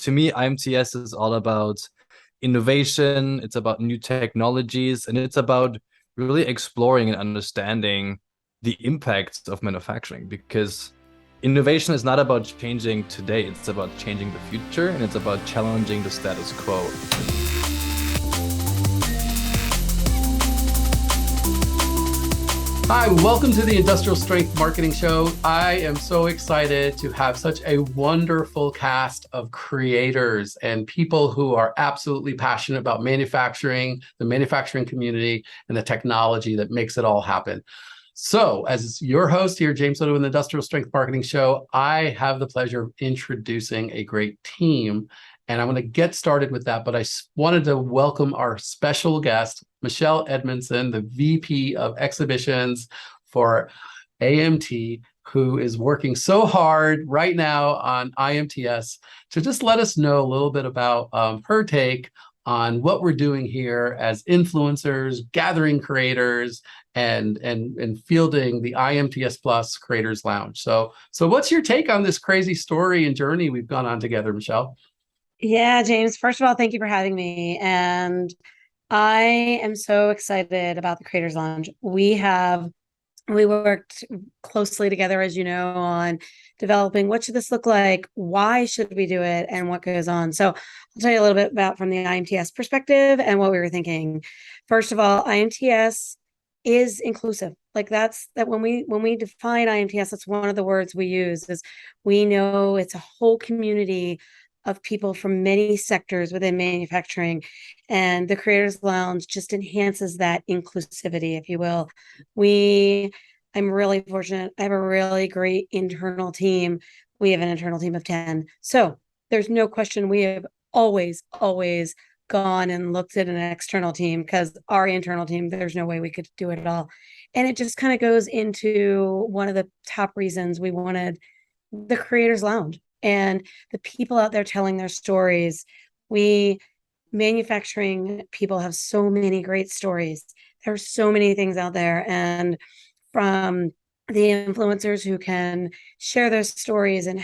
to me, IMTS is all about innovation, it's about new technologies, and it's about really exploring and understanding the impacts of manufacturing, because innovation is not about changing today, it's about changing the future, and it's about challenging the status quo. Hi, welcome to the Industrial Strength Marketing Show. I am so excited to have such a wonderful cast of creators and people who are absolutely passionate about manufacturing, the manufacturing community, and the technology that makes it all happen. So, as your host here, James Soto, in the Industrial Strength Marketing Show, I have the pleasure of introducing a great team. And I'm going to get started with that, but I wanted to welcome our special guest, Michelle Edmonson, the VP of Exhibitions for AMT, who is working so hard right now on IMTS to just let us know a little bit about her take on what we're doing here as influencers, gathering creators, and fielding the IMTS Plus Creators Lounge. So what's your take on this crazy story and journey we've gone on together, Michelle? Yeah, James, first of all, thank you for having me. And I am so excited about the Creators Lounge. We worked closely together, as you know, on developing what should this look like, why should we do it, and what goes on. So I'll tell you a little bit about from the IMTS perspective and what we were thinking. First of all, IMTS is inclusive. Like that when we define IMTS, that's one of the words we use, is we know it's a whole community of people from many sectors within manufacturing, and the Creators Lounge just enhances that inclusivity, if you will. I'm really fortunate. I have a really great internal team. We have an internal team of 10. So there's no question we have always gone and looked at an external team, because our internal team, there's no way we could do it all. And it just kind of goes into one of the top reasons we wanted the Creators Lounge and the people out there telling their stories. Manufacturing people have so many great stories. There's so many things out there. And from the influencers who can share those stories and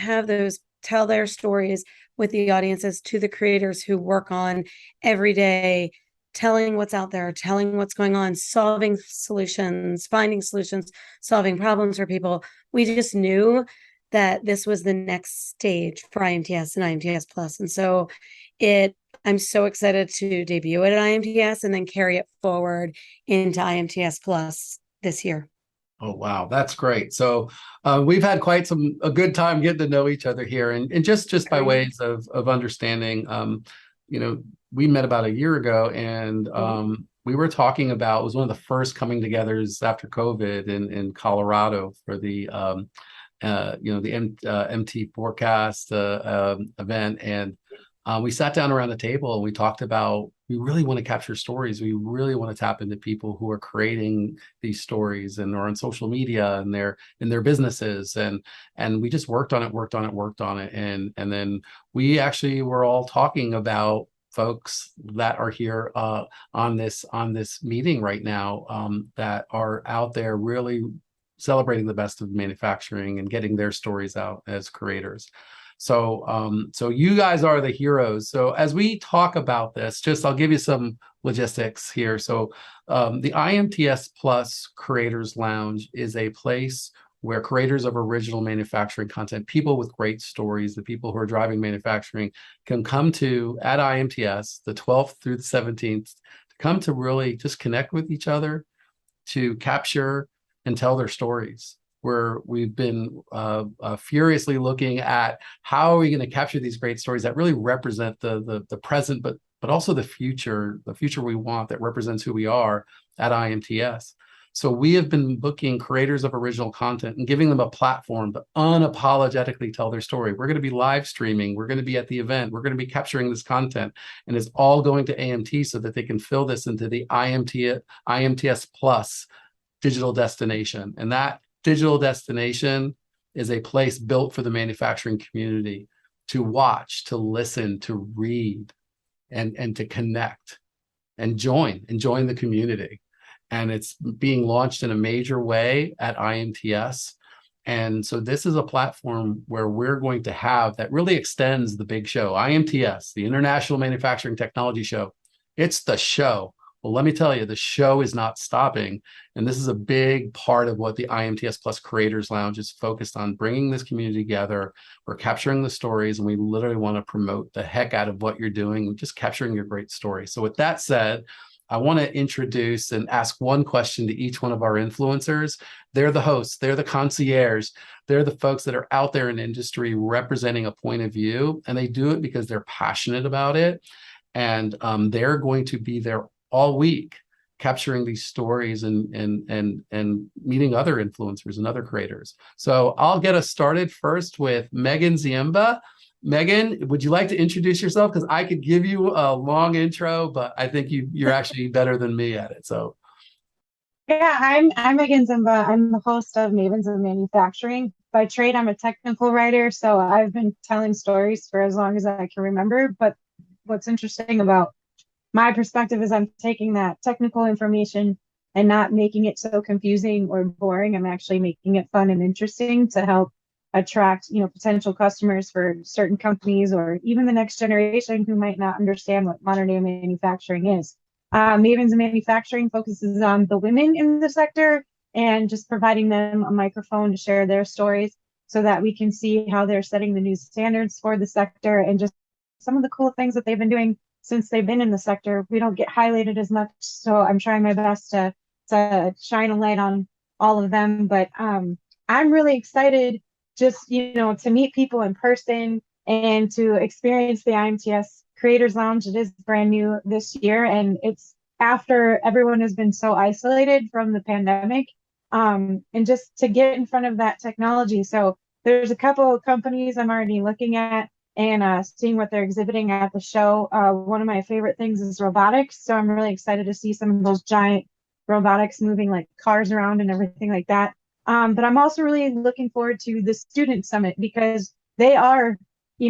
tell their stories with the audiences, to the creators who work on every day, telling what's out there, telling what's going on, solving solutions, finding solutions, solving problems for people. We just knew that this was the next stage for IMTS and IMTS Plus. And so I'm so excited to debut it at IMTS and then carry it forward into IMTS Plus this year. Oh, wow. That's great. So we've had quite a good time getting to know each other here. And just by ways of understanding, we met about a year ago, and we were talking about, it was one of the first coming togethers after COVID in Colorado for the MT Forecast event. And we sat down around the table and we talked about, we really want to capture stories. We really want to tap into people who are creating these stories and are on social media and they're in their businesses. And we just worked on it. And then we actually were all talking about folks that are here on this meeting right now, that are out there really celebrating the best of manufacturing and getting their stories out as creators. So you guys are the heroes. So as we talk about this, I'll give you some logistics here. So the IMTS Plus Creators Lounge is a place where creators of original manufacturing content, people with great stories, the people who are driving manufacturing, can come to at IMTS the 12th through the 17th to come to really just connect with each other, to capture and tell their stories. Where we've been furiously looking at how are we going to capture these great stories that really represent the present, but also the future we want, that represents who we are at IMTS. So we have been booking creators of original content and giving them a platform to unapologetically tell their story. We're going to be live streaming. We're going to be at the event. We're going to be capturing this content, and it's all going to AMT so that they can fill this into the IMTS Plus digital destination. And that digital destination is a place built for the manufacturing community to watch, to listen, to read, and to connect and join the community. And it's being launched in a major way at IMTS. And so this is a platform where we're going to have that really extends the big show, IMTS, the International Manufacturing Technology Show. It's the show. Well, let me tell you, the show is not stopping. And this is a big part of what the IMTS Plus Creators Lounge is focused on, bringing this community together. We're capturing the stories, and we literally want to promote the heck out of what you're doing, just capturing your great story. So with that said, I want to introduce and ask one question to each one of our influencers. They're the hosts, they're the concierge, they're the folks that are out there in industry representing a point of view, and they do it because they're passionate about it. And they're going to be there all week capturing these stories and meeting other influencers and other creators. So I'll get us started first with Meaghan Ziemba. Meaghan, would you like to introduce yourself? Because I could give you a long intro, but I think you're actually better than me at it. So yeah, I'm Meaghan Ziemba. I'm the host of Mavens of Manufacturing. By trade, I'm a technical writer, so I've been telling stories for as long as I can remember. But what's interesting about my perspective is I'm taking that technical information and not making it so confusing or boring. I'm actually making it fun and interesting to help attract, potential customers for certain companies or even the next generation who might not understand what modern day manufacturing is. Mavens in Manufacturing focuses on the women in the sector and just providing them a microphone to share their stories so that we can see how they're setting the new standards for the sector and just some of the cool things that they've been doing since they've been in the sector. We don't get highlighted as much, so I'm trying my best to shine a light on all of them. But I'm really excited just, to meet people in person and to experience the IMTS Creators Lounge. It is brand new this year, and it's after everyone has been so isolated from the pandemic, and just to get in front of that technology. So there's a couple of companies I'm already looking at and seeing what they're exhibiting at the show. One of my favorite things is robotics, so I'm really excited to see some of those giant robotics moving like cars around and everything like that. But I'm also really looking forward to the Student Summit because they are,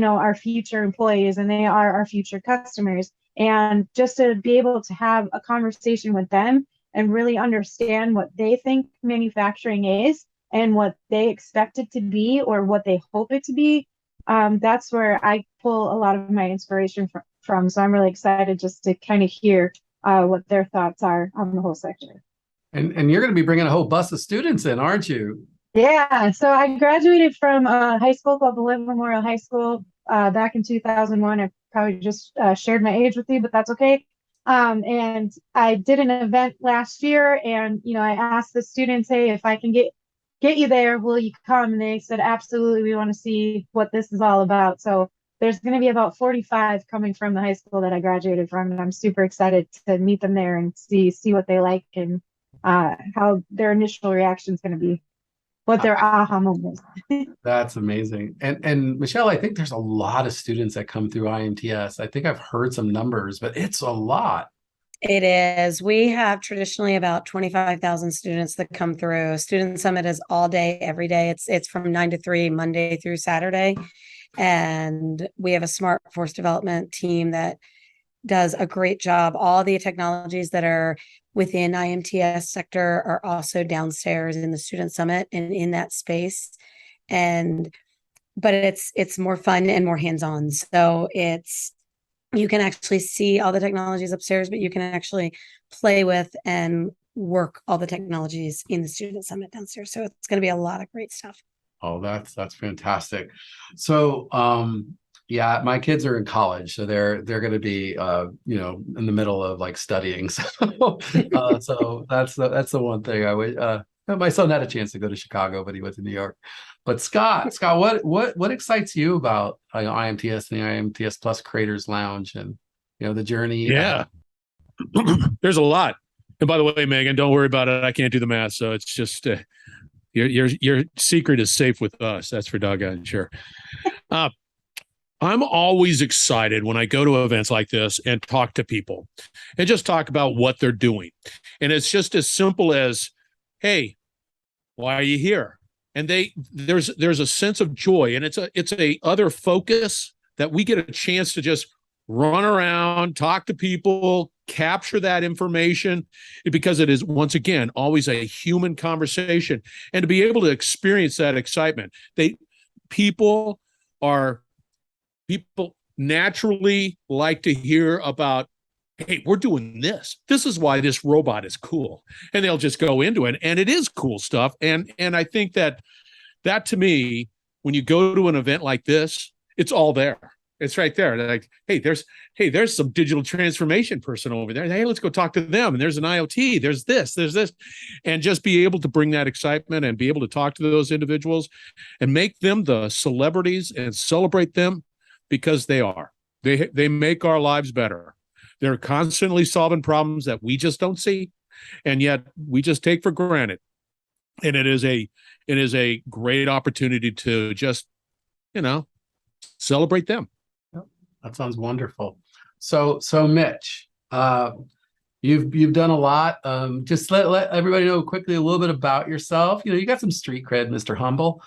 our future employees and they are our future customers. And just to be able to have a conversation with them and really understand what they think manufacturing is and what they expect it to be or what they hope it to be, that's where I pull a lot of my inspiration from. So I'm really excited just to kind of hear what their thoughts are on the whole sector. And you're going to be bringing a whole bus of students in, aren't you? Yeah, so I graduated from a high school called the Liv Memorial High School back in 2001. I probably just shared my age with you, but that's okay. And I did an event last year, and I asked the students, "Hey, if I can get you there, will you come?" And they said, "Absolutely, we want to see what this is all about." So there's going to be about 45 coming from the high school that I graduated from, and I'm super excited to meet them there and see what they like and how their initial reaction is going to be, what their aha moment is. That's amazing. And Michelle, I think there's a lot of students that come through IMTS. I think I've heard some numbers, but it's a lot. It is. We have traditionally about 25,000 students that come through. Student Summit is all day, every day. It's from 9 to 3, Monday through Saturday. And we have a smart force development team that does a great job. All the technologies that are within IMTS sector are also downstairs in the Student Summit and in that space. But it's more fun and more hands-on. So you can actually see all the technologies upstairs, but you can actually play with and work all the technologies in the Student Summit downstairs. So it's going to be a lot of great stuff. Oh, that's fantastic. So, yeah, my kids are in college, so they're going to be, in the middle of like studying. So, so that's the one thing I would. My son had a chance to go to Chicago, but he went to New York. But Scott, what excites you about IMTS and the IMTS Plus Creators Lounge and the journey? Yeah, there's a lot. And by the way, Meaghan, don't worry about it. I can't do the math, so it's just your secret is safe with us. That's for doggone sure. I'm always excited when I go to events like this and talk to people and just talk about what they're doing. And it's just as simple as, hey, why are you here? And there's a sense of joy, and it's a other focus that we get a chance to just run around, talk to people, capture that information, because it is, once again, always a human conversation, and to be able to experience that excitement. People naturally like to hear about, hey, we're doing this. This is why this robot is cool. And they'll just go into it. And it is cool stuff. And I think that to me, when you go to an event like this, it's all there. It's right there. They're like, there's some digital transformation person over there. Hey, let's go talk to them. And there's an IoT. There's this. And just be able to bring that excitement and be able to talk to those individuals and make them the celebrities and celebrate them, because they are. They make our lives better. They're constantly solving problems that we just don't see, and yet we just take for granted. And it is a great opportunity to just, celebrate them. That sounds wonderful. So Mitch, you've done a lot. Just let everybody know quickly a little bit about yourself. You got some street cred, Mr. Humble.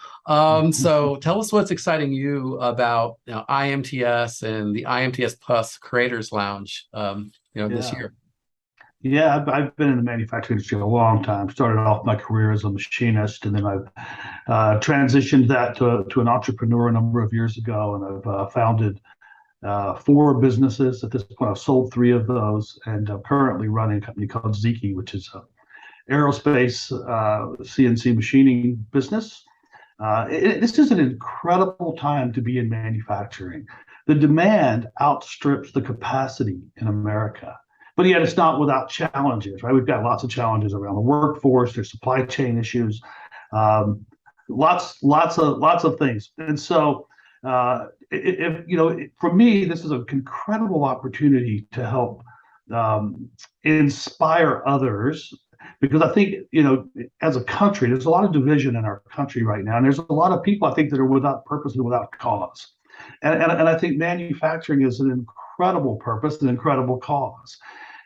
So tell us what's exciting you about IMTS and the IMTS Plus Creators Lounge. This year. Yeah, I've been in the manufacturing industry a long time. Started off my career as a machinist, and then I've transitioned that to an entrepreneur a number of years ago, and I've founded 4 businesses. At this point, I've sold 3 of those, and I'm currently running a company called Ziki, which is an aerospace CNC machining business. This is an incredible time to be in manufacturing. The demand outstrips the capacity in America. But yet it's not without challenges, right? We've got lots of challenges around the workforce. There's supply chain issues, lots of things. And so, for me, this is an incredible opportunity to help inspire others, because I think, as a country, there's a lot of division in our country right now, and there's a lot of people, I think, that are without purpose and without cause. And I think manufacturing is an incredible purpose, an incredible cause.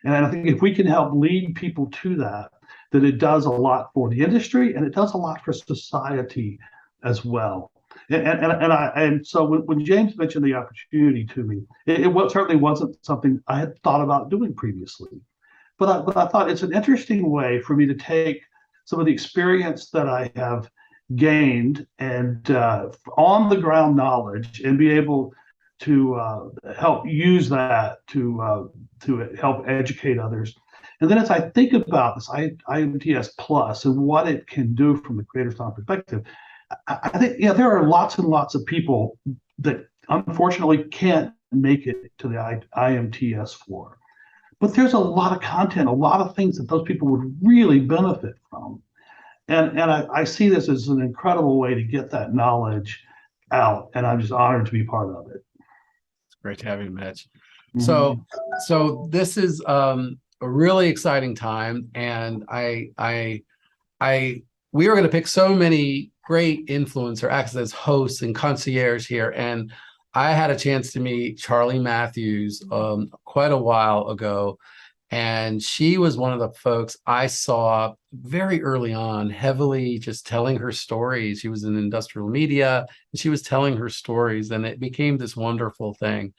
And I think if we can help lead people to that, then it does a lot for the industry, and it does a lot for society as well. And so when James mentioned the opportunity to me, it certainly wasn't something I had thought about doing previously. But I thought it's an interesting way for me to take some of the experience that I have gained and on the ground knowledge, and be able to help use that to help educate others. And then as I think about this IMTS Plus and what it can do from the Creators Lounge perspective, I think there are lots and lots of people that unfortunately can't make it to the IMTS floor. But there's a lot of content, a lot of things that those people would really benefit from. And I see this as an incredible way to get that knowledge out, and I'm just honored to be part of it. It's great to have you, Mitch. Mm-hmm. So this is a really exciting time, and we are going to pick so many great influencer acts as hosts and concierge here, and I had a chance to meet Charli Matthews quite a while ago. And she was one of the folks I saw very early on, heavily just telling her stories. She was in industrial media, and she was telling her stories, and it became this wonderful thing.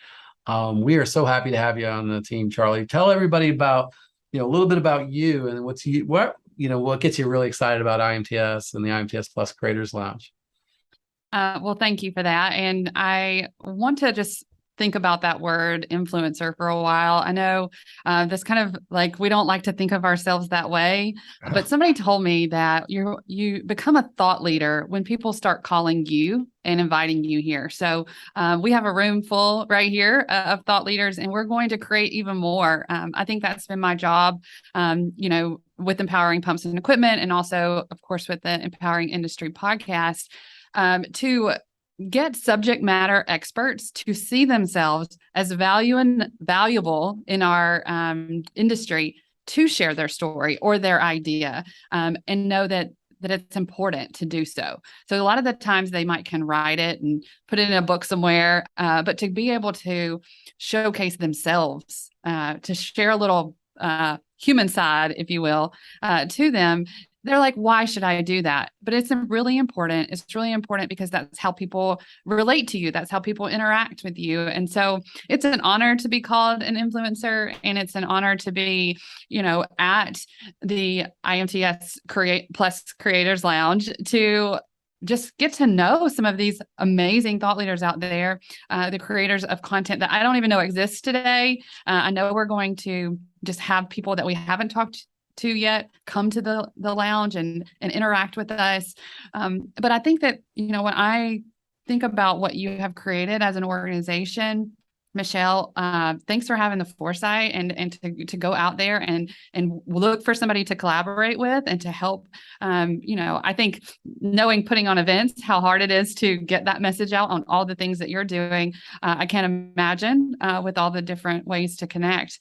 We are so happy to have you on the team, Charli. Tell everybody about, a little bit about you and what gets you really excited about IMTS and the IMTS Plus Creators Lounge. Well, thank you for that. And I want to just think about that word influencer for a while. I know this kind of like, we don't like to think of ourselves that way, but somebody told me that you become a thought leader when people start calling you and inviting you here. So we have a room full right here of thought leaders, and we're going to create even more. I think that's been my job, with Empowering Pumps and Equipment, and also, of course, with the Empowering Industry podcast, to get subject matter experts to see themselves as valuable in our industry to share their story or their idea, and know that it's important to do so. So a lot of the times they can write it and put it in a book somewhere, but to be able to showcase themselves, to share a little human side, if you will, to them, they're like, why should I do that? But it's really important. It's really important because that's how people relate to you. That's how people interact with you. And so it's an honor to be called an influencer, and it's an honor to be, at the IMTS Creators Lounge to just get to know some of these amazing thought leaders out there, the creators of content that I don't even know exists today. I know we're going to just have people that we haven't talked to yet come to the lounge and interact with us. But I think that, when I think about what you have created as an organization, Michelle, thanks for having the foresight and to go out there and look for somebody to collaborate with and to help. I think putting on events, how hard it is to get that message out on all the things that you're doing. I can't imagine with all the different ways to connect.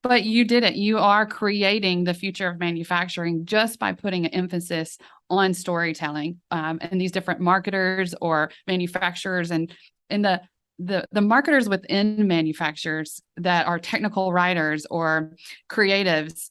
But you did it. You are creating the future of manufacturing just by putting an emphasis on storytelling, and these different marketers or manufacturers and the marketers within manufacturers that are technical writers or creatives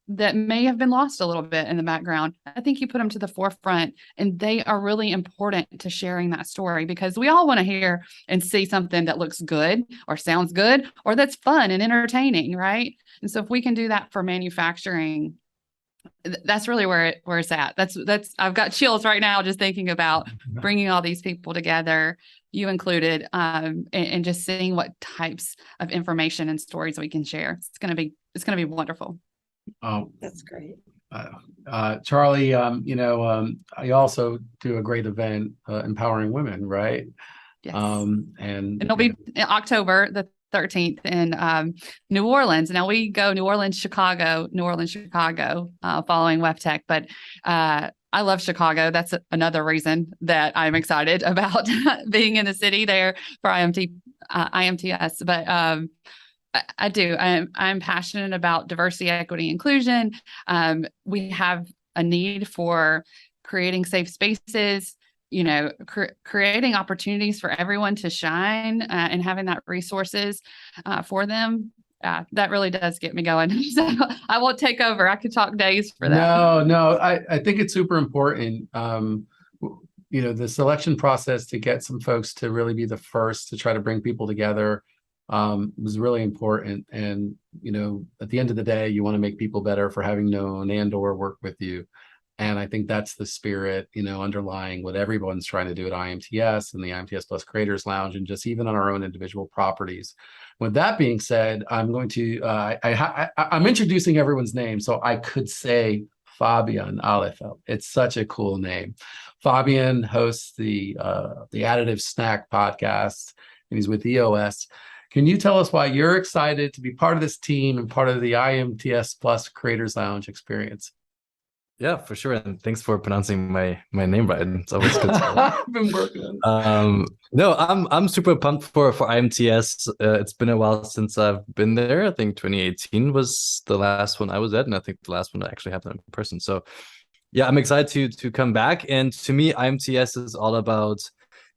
that may have been lost a little bit in the background. I think you put them to the forefront, and they are really important to sharing that story, because we all want to hear and see something that looks good or sounds good or that's fun and entertaining, right? And so if we can do that for manufacturing, that's really where it's at. That's I've got chills right now just thinking about bringing all these people together, you included, and just seeing what types of information and stories we can share. It's going to be wonderful. Oh, That's great. Charli, I also do a great event, empowering women, right? Yes. And it'll be in October the 13th in New Orleans. Now we go New Orleans, Chicago, following WEFTech. But I love Chicago. That's another reason that I'm excited about being in the city there for IMTS. But I do. I'm passionate about diversity, equity, inclusion. We have a need for creating safe spaces, creating opportunities for everyone to shine, and having that resources for them. That really does get me going. So I won't take over. I could talk days for that. No, I think it's super important. The selection process to get some folks to really be the first to try to bring people together was really important. And, at the end of the day, you want to make people better for having known and/or work with you. And I think that's the spirit, underlying what everyone's trying to do at IMTS and the IMTS Plus Creators Lounge, and just even on our own individual properties. With that being said, I'm going to, I'm introducing everyone's name, so I could say Fabian Alefeld. It's such a cool name. Fabian hosts the Additive Snack podcast, and he's with EOS. Can you tell us why you're excited to be part of this team and part of the IMTS Plus Creators Lounge experience? Yeah, for sure. And thanks for pronouncing my name right. It's always good. I've been working on it. No, I'm super pumped for IMTS. It's been a while since I've been there. I think 2018 was the last one I was at, and I think the last one I actually happened in person. So yeah, I'm excited to come back. And to me, IMTS is all about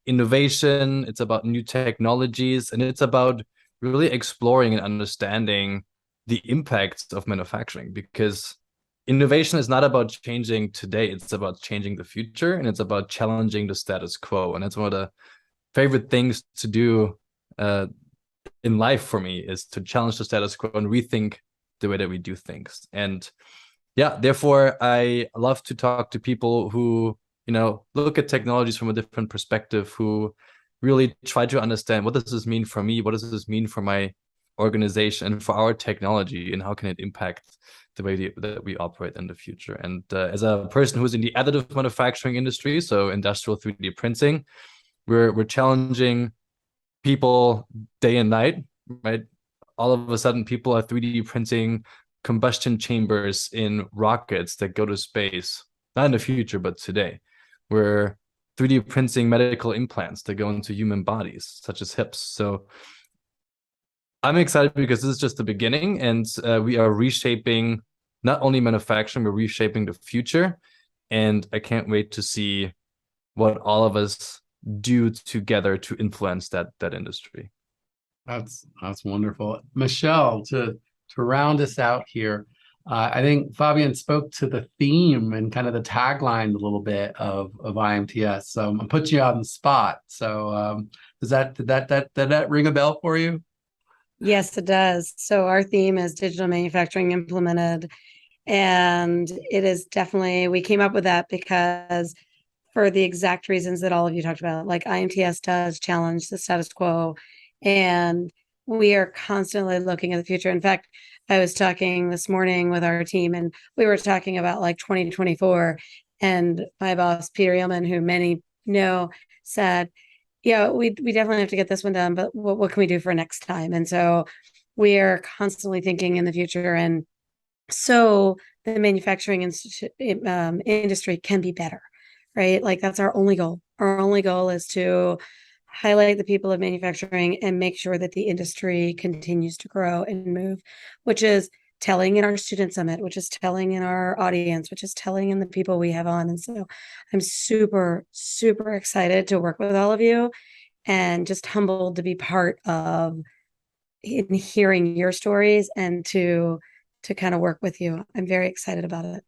innovation. It's about new technologies, and it's about really exploring and understanding the impacts of manufacturing, because innovation is not about changing today. It's about changing the future, and it's about challenging the status quo. And that's one of the favorite things to do in life for me, is to challenge the status quo and rethink the way that we do things. And yeah, therefore, I love to talk to people who, look at technologies from a different perspective, who really try to understand, what does this mean for me? What does this mean for my organization and for our technology, and how can it impact the way that we operate in the future? And as a person who's in the additive manufacturing industry, so industrial 3D printing, we're challenging people day and night, right? All of a sudden, people are 3D printing combustion chambers in rockets that go to space, not in the future, but today. We're 3D printing medical implants that go into human bodies, such as hips. So I'm excited because this is just the beginning, and we are reshaping not only manufacturing, we're reshaping the future. And I can't wait to see what all of us do together to influence that industry. That's wonderful. Michelle, to round us out here, I think Fabian spoke to the theme and kind of the tagline a little bit of IMTS. So I'm putting you on the spot. So did that ring a bell for you? Yes, it does. So our theme is digital manufacturing implemented. And it is definitely, we came up with that because for the exact reasons that all of you talked about, like IMTS does challenge the status quo. And we are constantly looking at the future. In fact, I was talking this morning with our team and we were talking about like 2024. And my boss, Peter Yeoman, who many know, said, yeah, we definitely have to get this one done, but what can we do for next time? And so we are constantly thinking in the future. And so the manufacturing industry can be better, right? Like that's our only goal. Our only goal is to highlight the people of manufacturing and make sure that the industry continues to grow and move, which is telling in our student summit, which is telling in our audience, which is telling in the people we have on. And so I'm super, super excited to work with all of you and just humbled to be part of in hearing your stories and to kind of work with you. I'm very excited about it.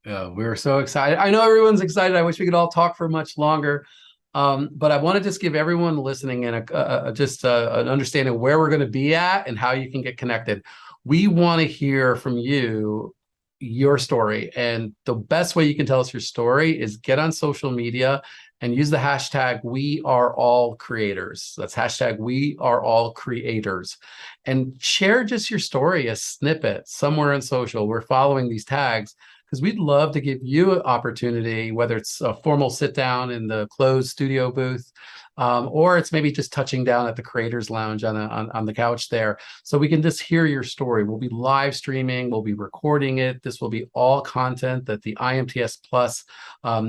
We're so excited. I know everyone's excited. I wish we could all talk for much longer. But I want to just give everyone listening an understanding of where we're going to be at and how you can get connected. We want to hear from you, your story. And the best way you can tell us your story is get on social media and use the hashtag #WeAreAllCreators. That's hashtag #WeAreAllCreators. And share just your story, a snippet somewhere on social. We're following these tags because we'd love to give you an opportunity, whether it's a formal sit down in the closed studio booth, or it's maybe just touching down at the Creators Lounge on the couch there. So we can just hear your story. We'll be live streaming, we'll be recording it. This will be all content that the IMTS Plus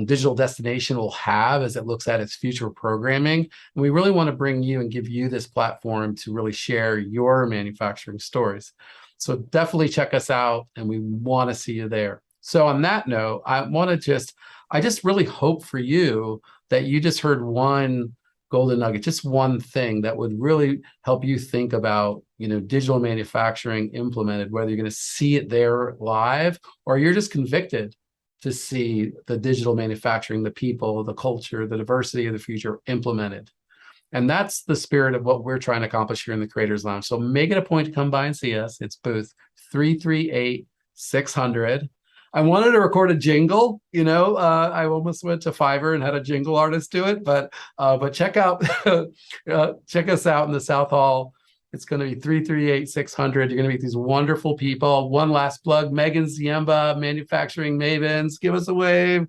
digital destination will have as it looks at its future programming. And we really want to bring you and give you this platform to really share your manufacturing stories. So definitely check us out and we want to see you there. So on that note, I just really hope for you that you just heard one golden nugget, just one thing that would really help you think about, digital manufacturing implemented, whether you're going to see it there live or you're just convicted to see the digital manufacturing, the people, the culture, the diversity of the future implemented. And that's the spirit of what we're trying to accomplish here in the Creators Lounge. So make it a point to come by and see us. It's booth 338-600. I wanted to record a jingle, I almost went to Fiverr and had a jingle artist do it, but check out, check us out in the South Hall. It's going to be 338-600. You're going to meet these wonderful people. One last plug, Meaghan Ziemba, Manufacturing Mavens. Give us a wave.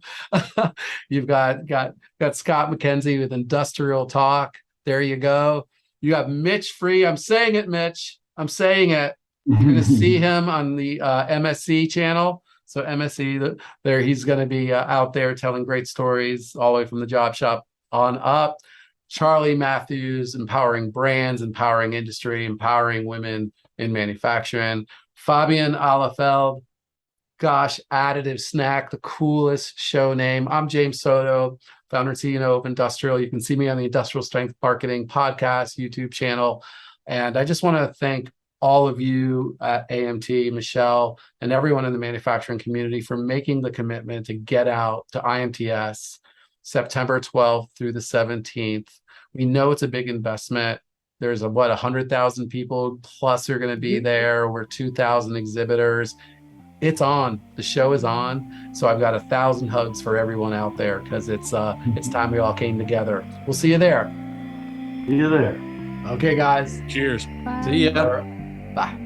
You've got Scott McKenzie with Industrial Talk. There you go. You got Mitch Free. I'm saying it, Mitch. I'm saying it. You're going to see him on the MSC channel. So MSC, there he's going to be out there telling great stories all the way from the job shop on up. Charli Matthews, empowering brands, empowering industry, empowering women in manufacturing. Fabian Alefeld, gosh, Additive Snack, the coolest show name. I'm James Soto, founder and CEO of Industrial. You can see me on the Industrial Strength Marketing podcast, YouTube channel. And I just want to thank all of you at AMT, Michelle, and everyone in the manufacturing community for making the commitment to get out to IMTS September 12th through the 17th. We know it's a big investment. There's 100,000 people plus are going to be there. We're 2,000 exhibitors. It's on. The show is on. So I've got 1,000 hugs for everyone out there because it's time we all came together. We'll see you there. See you there. Okay, guys. Cheers. See ya. Bye.